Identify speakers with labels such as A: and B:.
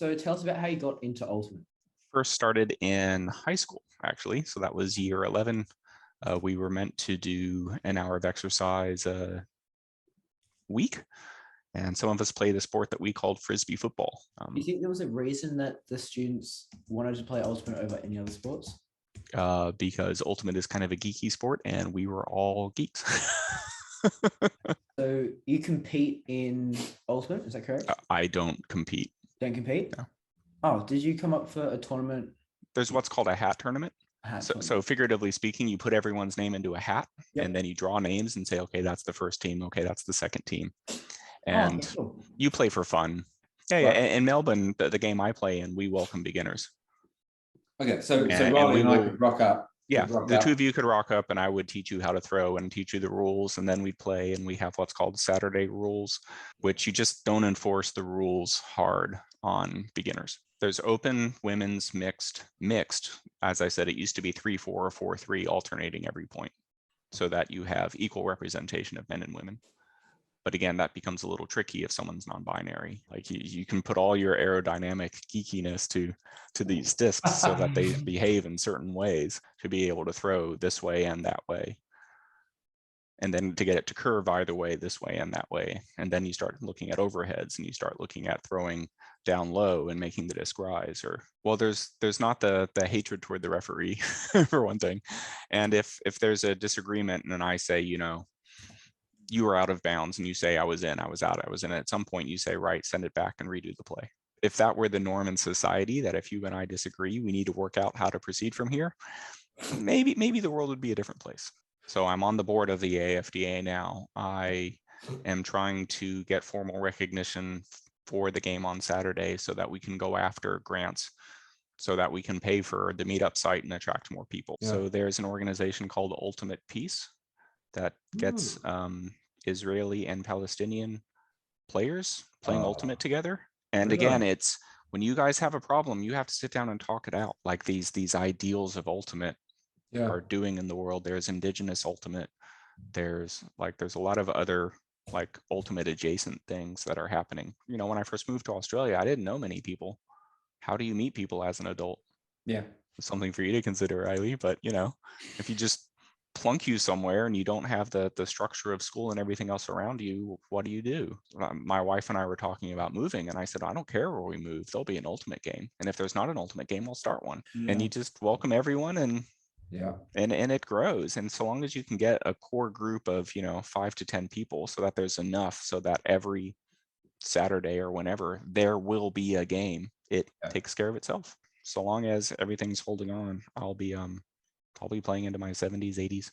A: So tell us about how you got into Ultimate.
B: First started in high school, actually. So that was year 11. We were meant to do an hour of exercise a week. And some of us played a sport that we called frisbee football.
A: Do you think there was a reason that the students wanted to play Ultimate over any other sports?
B: Because Ultimate is kind of a geeky sport and we were all geeks.
A: So you compete in Ultimate, is that correct?
B: I don't compete.
A: Don't compete?
B: No.
A: Oh, did you come up for a tournament?
B: There's what's called a hat tournament. So figuratively speaking, you put everyone's name into a hat,
A: Yep.
B: and then you draw names and say, okay, that's the first team. Okay, that's the second team. And
A: cool.
B: You play for fun. Yeah.
A: Right.
B: In Melbourne, the game I play in, we welcome beginners.
C: Okay, so Riley and I could rock up.
B: Yeah, the two of you could rock up and I would teach you how to throw and teach you the rules, and then we'd play, and we have what's called Saturday rules, which you just don't enforce the rules hard on beginners. There's open, women's, mixed. As I said, it used to be 3-4 or 4-3 alternating every point so that you have equal representation of men and women. But again, that becomes a little tricky if someone's non-binary. Like you can put all your aerodynamic geekiness to these discs so that they behave in certain ways to be able to throw this way and that way. And then to get it to curve either way, this way and that way. And then you start looking at overheads and you start looking at throwing down low and making the disc rise. Or, well, there's not the hatred toward the referee for one thing. And if there's a disagreement and then I say, you were out of bounds, and you say I was in, I was out, I was in. At some point you say, right, send it back and redo the play. If that were the norm in society, that if you and I disagree, we need to work out how to proceed from here, maybe the world would be a different place. So I'm on the board of the AFDA now. I am trying to get formal recognition for the game on Saturday so that we can go after grants so that we can pay for the meetup site and attract more people. Yeah. So there's an organization called Ultimate Peace that gets Israeli and Palestinian players playing Ultimate together. And again, it's when you guys have a problem, you have to sit down and talk it out. Like these ideals of Ultimate are doing in the world. There's Indigenous Ultimate. There's a lot of other like Ultimate adjacent things that are happening. When I first moved to Australia, I didn't know many people. How do you meet people as an adult?
C: Yeah.
B: It's something for you to consider, Riley. But if you just plunk you somewhere and you don't have the structure of school and everything else around you, what do? My wife and I were talking about moving, and I said, I don't care where we move, there'll be an Ultimate game, and if there's not an Ultimate game, we'll start one. And you just welcome everyone, and it grows. And so long as you can get a core group of 5 to 10 people, so that there's enough so that every Saturday or whenever there will be a game, it takes care of itself. So long as everything's holding on, I'll be playing into my 70s, 80s.